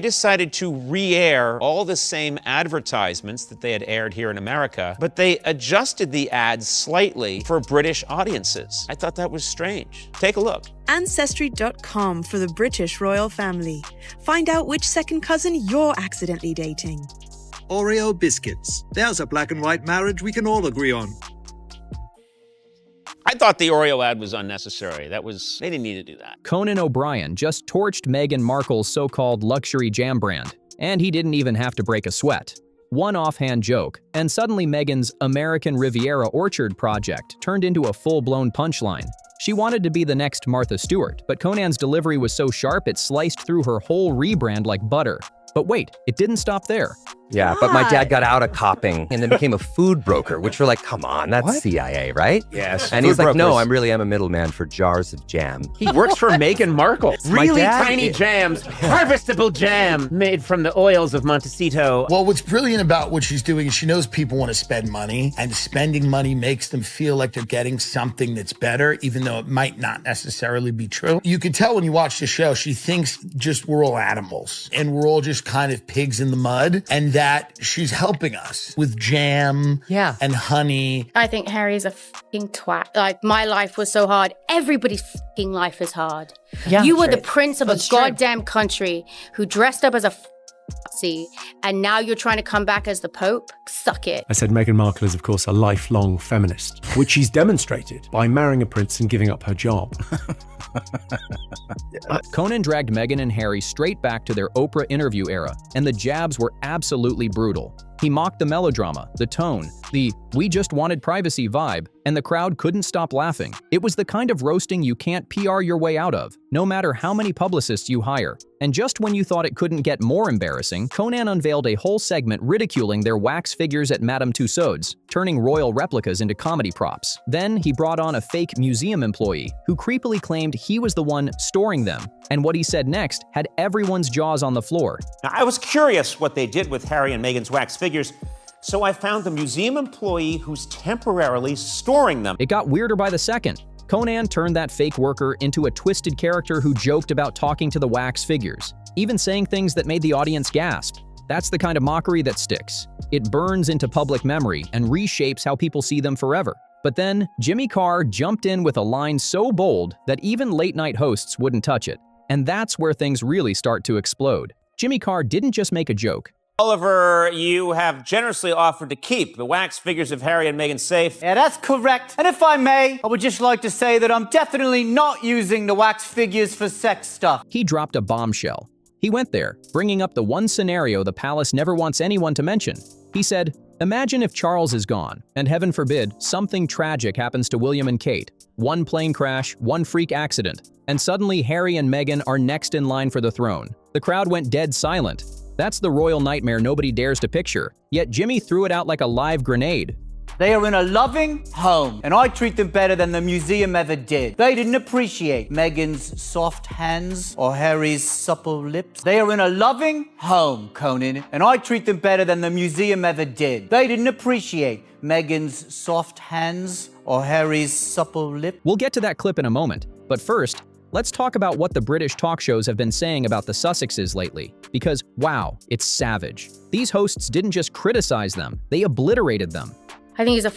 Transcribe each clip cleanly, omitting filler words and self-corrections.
They decided to re-air all the same advertisements that they had aired here in America, but they adjusted the ads slightly for British audiences. I thought that was strange. Take a look. Ancestry.com for the British royal family. Find out which second cousin you're accidentally dating. Oreo biscuits. There's a black and white marriage we can all agree on. I thought the Oreo ad was unnecessary. They didn't need to do that. Conan O'Brien just torched Meghan Markle's so-called luxury jam brand, and he didn't even have to break a sweat. One offhand joke, and suddenly Meghan's American Riviera Orchard project turned into a full-blown punchline. She wanted to be the next Martha Stewart, but Conan's delivery was so sharp it sliced through her whole rebrand like butter. But wait, it didn't stop there. Yeah, but my dad got out of copping and then became a food broker, which we're like, come on, that's What? CIA, right? Yes. And he's like, no, I really am a middleman for jars of jam. He works for Meghan Markle. My Really dad- tiny jams, harvestable jam made from the oils of Montecito. Well, what's brilliant about what she's doing is she knows people want to spend money, and spending money makes them feel like they're getting something that's better, even though it might not necessarily be true. You can tell when you watch the show, she thinks just we're all animals, and we're all just kind of pigs in the mud, and that she's helping us with jam and honey. I think Harry's a fucking twat. Like, my life was so hard. Everybody's fucking life is hard. Yeah, you were true. the prince of That's a true. goddamn country who dressed up as a Nazi, and now you're trying to come back as the Pope? Suck it. I said Meghan Markle is, of course, a lifelong feminist, which she's demonstrated by marrying a prince and giving up her job. Conan dragged Meghan and Harry straight back to their Oprah interview era, and the jabs were absolutely brutal. He mocked the melodrama, the tone, the "we just wanted privacy" vibe, and the crowd couldn't stop laughing. It was the kind of roasting you can't PR your way out of, no matter how many publicists you hire. And just when you thought it couldn't get more embarrassing, Conan unveiled a whole segment ridiculing their wax figures at Madame Tussauds, turning royal replicas into comedy props. Then he brought on a fake museum employee who creepily claimed he was the one storing them, and what he said next had everyone's jaws on the floor. Now, I was curious what they did with Harry and Meghan's wax figures, so I found the museum employee who's temporarily storing them. It got weirder by the second. Conan turned that fake worker into a twisted character who joked about talking to the wax figures, even saying things that made the audience gasp. That's the kind of mockery that sticks. It burns into public memory and reshapes how people see them forever. But then, Jimmy Carr jumped in with a line so bold that even late-night hosts wouldn't touch it. And that's where things really start to explode. Jimmy Carr didn't just make a joke. Oliver, you have generously offered to keep the wax figures of Harry and Meghan safe. Yeah, that's correct. And if I may, I would just like to say that I'm definitely not using the wax figures for sex stuff. He dropped a bombshell. He went there, bringing up the one scenario the palace never wants anyone to mention. He said, "Imagine if Charles is gone, and heaven forbid, something tragic happens to William and Kate. One plane crash, one freak accident, and suddenly Harry and Meghan are next in line for the throne." The crowd went dead silent. That's the royal nightmare nobody dares to picture, yet Jimmy threw it out like a live grenade. They are in a loving home, and I treat them better than the museum ever did. They didn't appreciate Meghan's soft hands or Harry's supple lips. They are in a loving home, Conan, and I treat them better than the museum ever did. They didn't appreciate Meghan's soft hands or Harry's supple lips. We'll get to that clip in a moment, but first, let's talk about what the British talk shows have been saying about the Sussexes lately. Because, wow, it's savage. These hosts didn't just criticize them, they obliterated them. I think he's a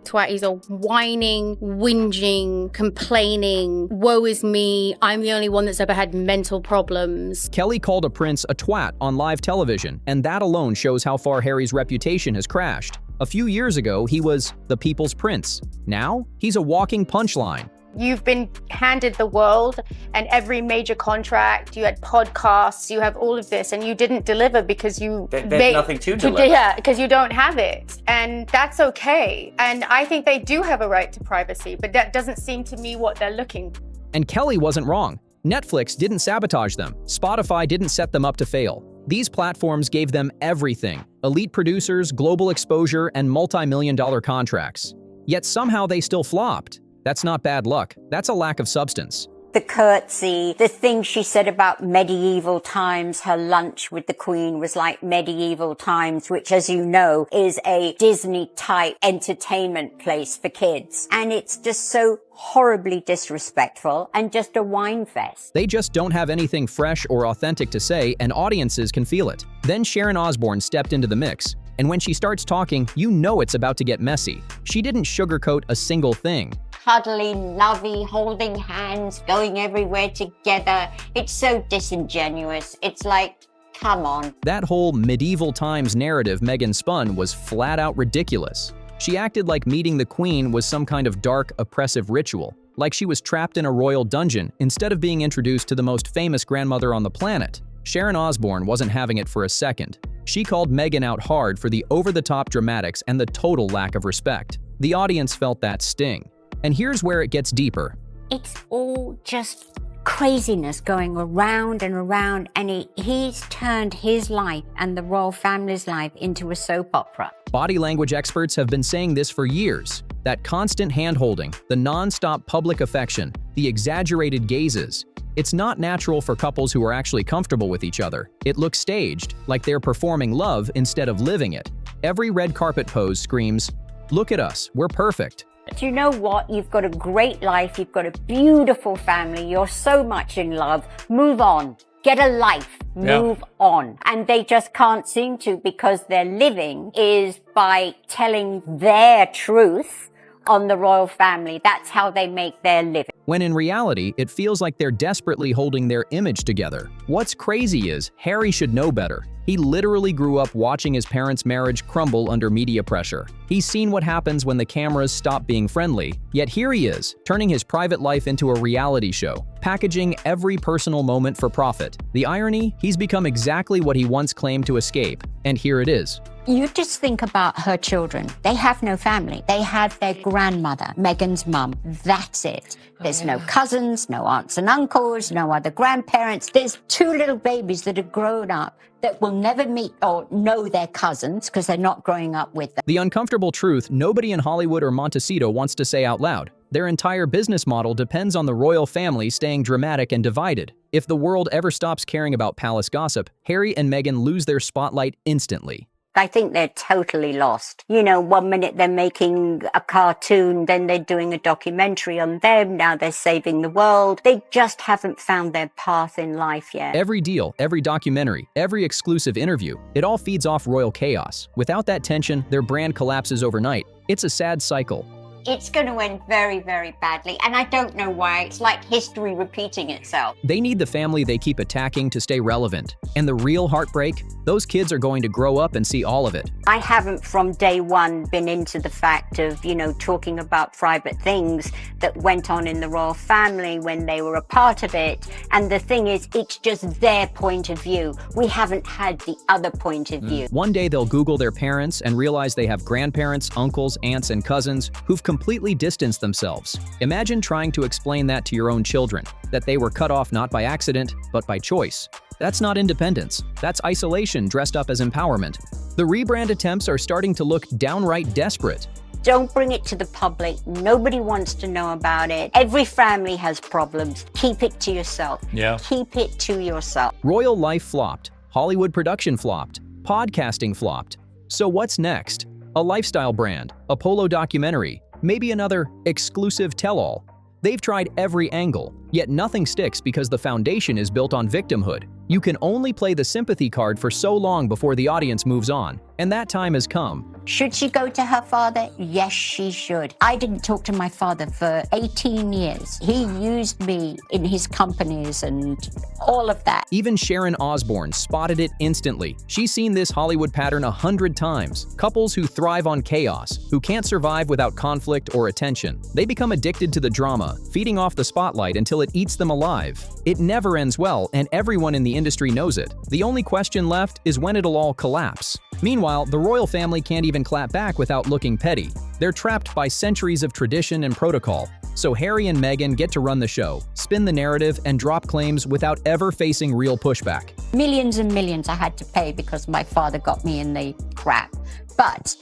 twat. He's a whining, whinging, complaining, woe is me, I'm the only one that's ever had mental problems. Kelly called a prince a twat on live television, and that alone shows how far Harry's reputation has crashed. A few years ago, he was the people's prince. Now, he's a walking punchline. You've been handed the world and every major contract, you had podcasts, you have all of this, and you didn't deliver because There's nothing to deliver. Yeah, because you don't have it. And that's okay. And I think they do have a right to privacy, but that doesn't seem to me what they're looking for. And Kelly wasn't wrong. Netflix didn't sabotage them. Spotify didn't set them up to fail. These platforms gave them everything: elite producers, global exposure, and multi-million-dollar contracts. Yet somehow they still flopped. That's not bad luck, that's a lack of substance. The curtsy, the thing she said about medieval times, her lunch with the Queen was like medieval times, which, as you know, is a Disney-type entertainment place for kids. And it's just so horribly disrespectful and just a wine fest. They just don't have anything fresh or authentic to say, and audiences can feel it. Then Sharon Osborne stepped into the mix. And when she starts talking, you know it's about to get messy. She didn't sugarcoat a single thing. Cuddly, lovey, holding hands, going everywhere together. It's so disingenuous. It's like, come on. That whole medieval times narrative Meghan spun was flat out ridiculous. She acted like meeting the Queen was some kind of dark, oppressive ritual, like she was trapped in a royal dungeon instead of being introduced to the most famous grandmother on the planet. Sharon Osborne wasn't having it for a second. She called Meghan out hard for the over-the-top dramatics and the total lack of respect. The audience felt that sting. And here's where it gets deeper. It's all just craziness going around and around, and he's turned his life and the royal family's life into a soap opera. Body language experts have been saying this for years. That constant hand-holding, the non-stop public affection, the exaggerated gazes. It's not natural for couples who are actually comfortable with each other. It looks staged, like they're performing love instead of living it. Every red carpet pose screams, "Look at us, we're perfect." Do you know what? You've got a great life. You've got a beautiful family. You're so much in love. Move on. Get a life. Move on. And they just can't seem to, because their living is by telling their truth on the royal family. That's how they make their living. When in reality, it feels like they're desperately holding their image together. What's crazy is, Harry should know better. He literally grew up watching his parents' marriage crumble under media pressure. He's seen what happens when the cameras stop being friendly, yet here he is, turning his private life into a reality show, packaging every personal moment for profit. The irony? He's become exactly what he once claimed to escape, and here it is. You just think about her children. They have no family. They have their grandmother, Meghan's mum. That's it. There's no cousins, no aunts and uncles, no other grandparents. There's 2 little babies that have grown up that will never meet or know their cousins because they're not growing up with them. The uncomfortable truth nobody in Hollywood or Montecito wants to say out loud. Their entire business model depends on the royal family staying dramatic and divided. If the world ever stops caring about palace gossip, Harry and Meghan lose their spotlight instantly. I think they're totally lost. You know, one minute they're making a cartoon, then they're doing a documentary on them, now they're saving the world. They just haven't found their path in life yet. Every deal, every documentary, every exclusive interview, it all feeds off royal chaos. Without that tension, their brand collapses overnight. It's a sad cycle. It's going to end very, very badly, and I don't know why. It's like history repeating itself. They need the family they keep attacking to stay relevant. And the real heartbreak? Those kids are going to grow up and see all of it. I haven't from day one been into the fact of, you know, talking about private things that went on in the royal family when they were a part of it. And the thing is, it's just their point of view. We haven't had the other point of view. One day they'll Google their parents and realize they have grandparents, uncles, aunts, and cousins who've completely distanced themselves. Imagine trying to explain that to your own children, that they were cut off not by accident, but by choice. That's not independence. That's isolation dressed up as empowerment. The rebrand attempts are starting to look downright desperate. Don't bring it to the public. Nobody wants to know about it. Every family has problems. Keep it to yourself. Keep it to yourself. Royal life flopped. Hollywood production flopped. Podcasting flopped. So what's next? A lifestyle brand, a polo documentary, maybe another exclusive tell-all. They've tried every angle, yet nothing sticks because the foundation is built on victimhood. You can only play the sympathy card for so long before the audience moves on, and that time has come. Should she go to her father? Yes, she should. I didn't talk to my father for 18 years. He used me in his companies and all of that. Even Sharon Osborne spotted it instantly. She's seen this Hollywood pattern 100 times. Couples who thrive on chaos, who can't survive without conflict or attention. They become addicted to the drama, feeding off the spotlight until it eats them alive. It never ends well, and everyone in the industry knows it. The only question left is when it'll all collapse. Meanwhile, the royal family can't even clap back without looking petty. They're trapped by centuries of tradition and protocol. So Harry and Meghan get to run the show, spin the narrative, and drop claims without ever facing real pushback. Millions and millions I had to pay because my father got me in the crap. But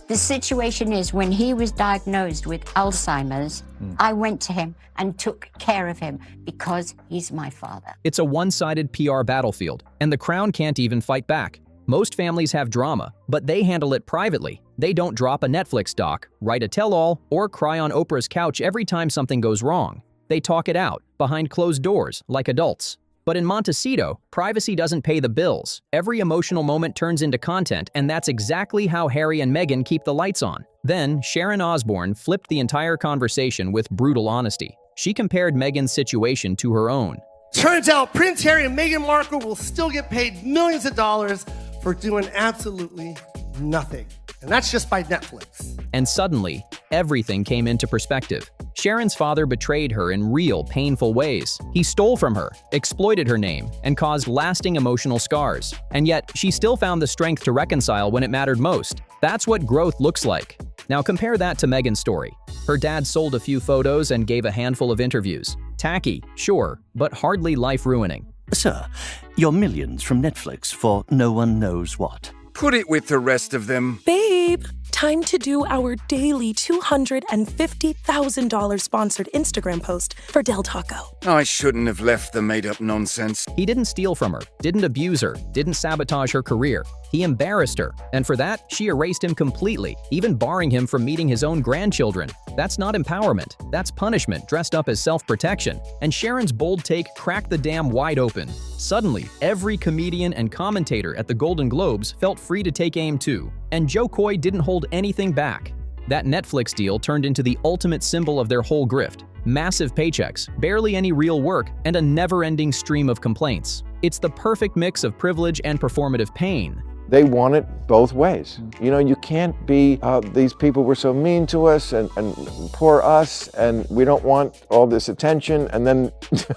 The situation is when he was diagnosed with Alzheimer's, I went to him and took care of him because he's my father. It's a one-sided PR battlefield, and the Crown can't even fight back. Most families have drama, but they handle it privately. They don't drop a Netflix doc, write a tell-all, or cry on Oprah's couch every time something goes wrong. They talk it out, behind closed doors, like adults. But in Montecito, privacy doesn't pay the bills. Every emotional moment turns into content, and that's exactly how Harry and Meghan keep the lights on. Then, Sharon Osborne flipped the entire conversation with brutal honesty. She compared Meghan's situation to her own. Turns out Prince Harry and Meghan Markle will still get paid millions of dollars for doing absolutely nothing. And that's just by Netflix. And suddenly, everything came into perspective. Sharon's father betrayed her in real, painful ways. He stole from her, exploited her name, and caused lasting emotional scars. And yet, she still found the strength to reconcile when it mattered most. That's what growth looks like. Now compare that to Meghan's story. Her dad sold a few photos and gave a handful of interviews. Tacky, sure, but hardly life-ruining. Sir, your millions from Netflix for no one knows what. Put it with the rest of them. Babe, time to do our daily $250,000 sponsored Instagram post for Del Taco. I shouldn't have left the made-up nonsense. He didn't steal from her, didn't abuse her, didn't sabotage her career. He embarrassed her, and for that, she erased him completely, even barring him from meeting his own grandchildren. That's not empowerment, that's punishment dressed up as self-protection. And Sharon's bold take cracked the dam wide open. Suddenly, every comedian and commentator at the Golden Globes felt free to take aim too, and Joe Coy didn't hold anything back. That Netflix deal turned into the ultimate symbol of their whole grift. Massive paychecks, barely any real work, and a never-ending stream of complaints. It's the perfect mix of privilege and performative pain. They want it both ways. You know, you can't be, these people were so mean to us and poor us, and we don't want all this attention, and then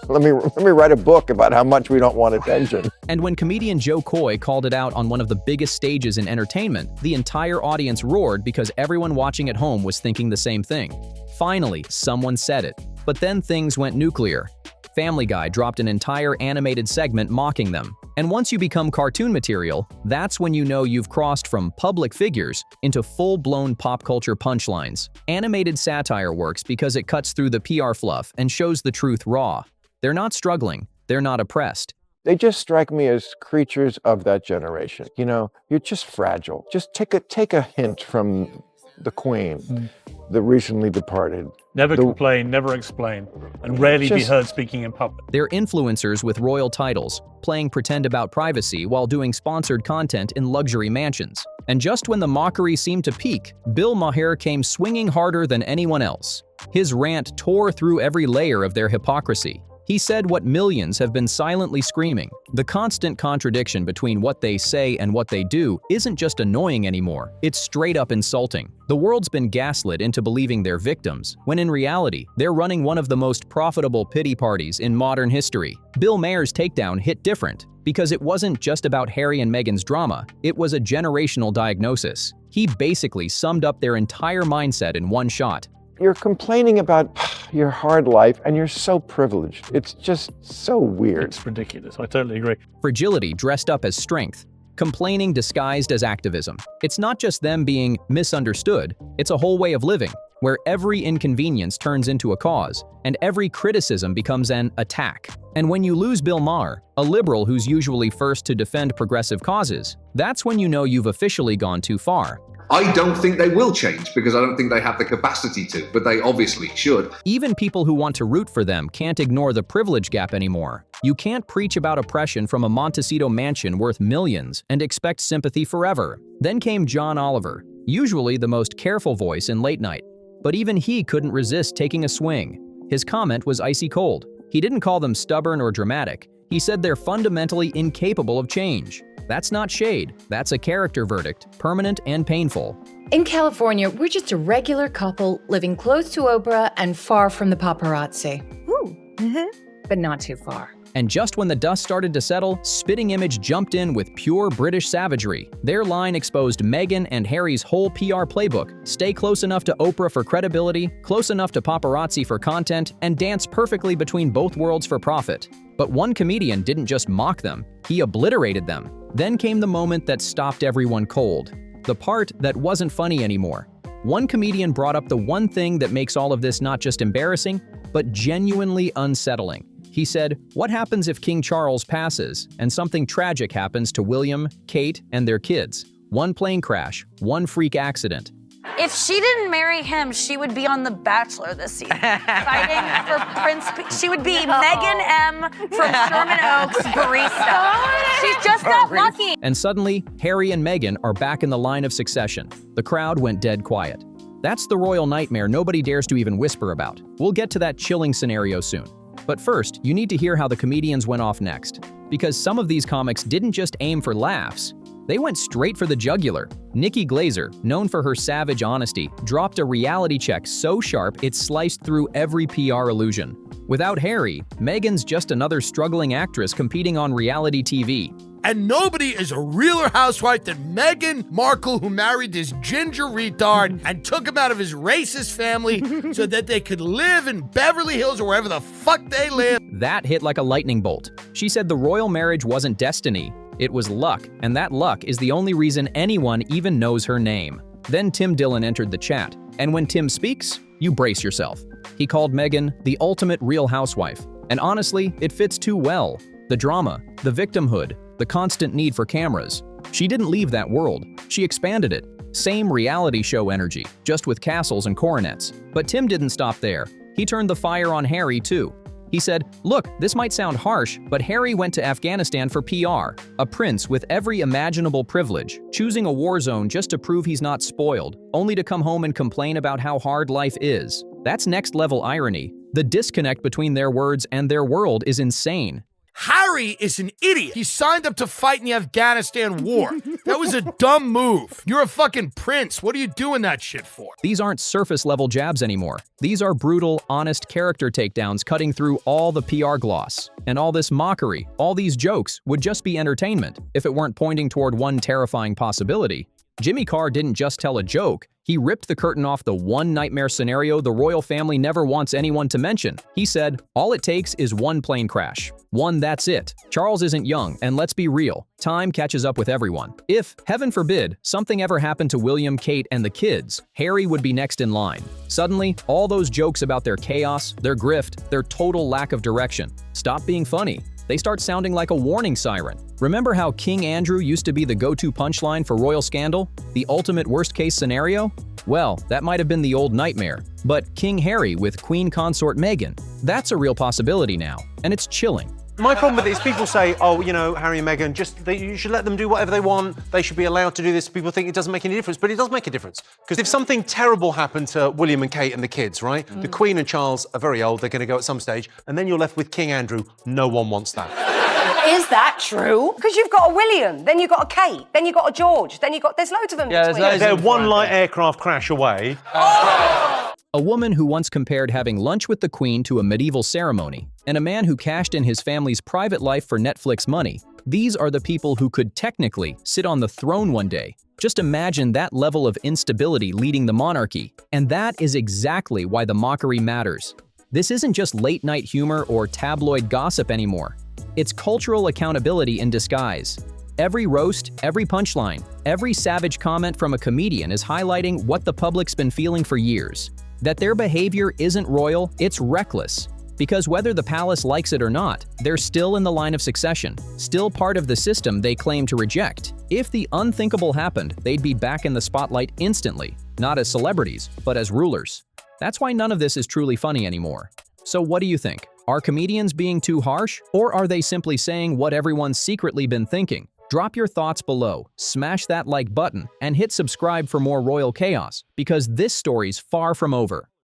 let me write a book about how much we don't want attention. And when comedian Joe Coy called it out on one of the biggest stages in entertainment, the entire audience roared because everyone watching at home was thinking the same thing. Finally, someone said it. But then things went nuclear. Family Guy dropped an entire animated segment mocking them. And once you become cartoon material, that's when you know you've crossed from public figures into full-blown pop culture punchlines. Animated satire works because it cuts through the PR fluff and shows the truth raw. They're not struggling, they're not oppressed. They just strike me as creatures of that generation. You know, you're just fragile. Just take a hint from the Queen, the recently departed. Never complain, never explain, and rarely be heard speaking in public. They're influencers with royal titles, playing pretend about privacy while doing sponsored content in luxury mansions. And just when the mockery seemed to peak, Bill Maher came swinging harder than anyone else. His rant tore through every layer of their hypocrisy. He said what millions have been silently screaming. The constant contradiction between what they say and what they do isn't just annoying anymore, it's straight up insulting. The world's been gaslit into believing they're victims, when in reality, they're running one of the most profitable pity parties in modern history. Bill Maher's takedown hit different, because it wasn't just about Harry and Meghan's drama, it was a generational diagnosis. He basically summed up their entire mindset in one shot. You're complaining about your hard life, and you're so privileged. It's just so weird. It's ridiculous. I totally agree. Fragility dressed up as strength. Complaining disguised as activism. It's not just them being misunderstood, it's a whole way of living, where every inconvenience turns into a cause, and every criticism becomes an attack. And when you lose Bill Maher, a liberal who's usually first to defend progressive causes, that's when you know you've officially gone too far. I don't think they will change because I don't think they have the capacity to, but they obviously should. Even people who want to root for them can't ignore the privilege gap anymore. You can't preach about oppression from a Montecito mansion worth millions and expect sympathy forever. Then came John Oliver, usually the most careful voice in late night. But even he couldn't resist taking a swing. His comment was icy cold. He didn't call them stubborn or dramatic. He said they're fundamentally incapable of change. That's not shade, that's a character verdict, permanent and painful. In California, we're just a regular couple living close to Oprah and far from the paparazzi. But not too far. And just when the dust started to settle, Spitting Image jumped in with pure British savagery. Their line exposed Meghan and Harry's whole PR playbook. Stay close enough to Oprah for credibility, close enough to paparazzi for content, and dance perfectly between both worlds for profit. But one comedian didn't just mock them, he obliterated them. Then came the moment that stopped everyone cold. the part that wasn't funny anymore. One comedian brought up the one thing that makes all of this not just embarrassing, but genuinely unsettling. He said, "What happens if King Charles passes and something tragic happens to William, Kate, and their kids? One plane crash, one freak accident." If she didn't marry him, she would be on The Bachelor this season, fighting for Prince. She would be Megan M. from Sherman Oaks barista. She's just not lucky. And suddenly, Harry and Meghan are back in the line of succession. The crowd went dead quiet. That's the royal nightmare nobody dares to even whisper about. We'll get to that chilling scenario soon. But first, you need to hear how the comedians went off next. Because some of these comics didn't just aim for laughs. They went straight for the jugular. Nikki Glazer, known for her savage honesty, dropped a reality check so sharp it sliced through every PR illusion. Without Harry, Meghan's just another struggling actress competing on reality TV. And nobody is a realer housewife than Meghan Markle, who married this ginger retard and took him out of his racist family so that they could live in Beverly Hills or wherever the fuck they live. That hit like a lightning bolt. She said the royal marriage wasn't destiny, it was luck, and that luck is the only reason anyone even knows her name. Then Tim Dillon entered the chat, and when Tim speaks, you brace yourself. He called Meghan the ultimate real housewife, and honestly, it fits too well. The drama, the victimhood, the constant need for cameras. She didn't leave that world, she expanded it. Same reality show energy, just with castles and coronets. But Tim didn't stop there. He turned the fire on Harry too. He said, "Look, this might sound harsh, but Harry went to Afghanistan for PR, a prince with every imaginable privilege, choosing a war zone just to prove he's not spoiled, only to come home and complain about how hard life is." That's next-level irony. The disconnect between their words and their world is insane. Harry is an idiot. He signed up to fight in the Afghanistan war. That was a dumb move. You're a fucking prince. What are you doing that shit for? These aren't surface-level jabs anymore. These are brutal, honest character takedowns cutting through all the PR gloss. And all this mockery, all these jokes would just be entertainment if it weren't pointing toward one terrifying possibility. Jimmy Carr didn't just tell a joke. He ripped the curtain off the one nightmare scenario the royal family never wants anyone to mention. He said, "All it takes is one plane crash. One, that's it. Charles isn't young, and let's be real, time catches up with everyone. If, heaven forbid, something ever happened to William, Kate, and the kids, Harry would be next in line." Suddenly, all those jokes about their chaos, their grift, their total lack of direction stop being funny. They start sounding like a warning siren. Remember how King Andrew used to be the go-to punchline for royal scandal? The ultimate worst-case scenario? Well, that might have been the old nightmare. But King Harry with Queen Consort Meghan, that's a real possibility now, and it's chilling. My problem with it is people say, oh, you know, Harry and Meghan, you should let them do whatever they want. They should be allowed to do this. People think it doesn't make any difference, but it does make a difference. Because if something terrible happened to William and Kate and the kids, right? The Queen and Charles are very old. They're going to go at some stage. And then you're left with King Andrew. No one wants that. Is that true? Because you've got a William, then you've got a Kate, then you've got a George, then there's loads of them. Yeah, they're one light aircraft crash away. A woman who once compared having lunch with the Queen to a medieval ceremony, and a man who cashed in his family's private life for Netflix money. These are the people who could technically sit on the throne one day. Just imagine that level of instability leading the monarchy. And that is exactly why the mockery matters. This isn't just late-night humor or tabloid gossip anymore. It's cultural accountability in disguise. Every roast, every punchline, every savage comment from a comedian is highlighting what the public's been feeling for years. That their behavior isn't royal, it's reckless. Because whether the palace likes it or not, they're still in the line of succession, still part of the system they claim to reject. If the unthinkable happened, they'd be back in the spotlight instantly, not as celebrities, but as rulers. That's why none of this is truly funny anymore. So what do you think? Are comedians being too harsh, or are they simply saying what everyone's secretly been thinking? Drop your thoughts below, smash that like button, and hit subscribe for more royal chaos, because this story's far from over.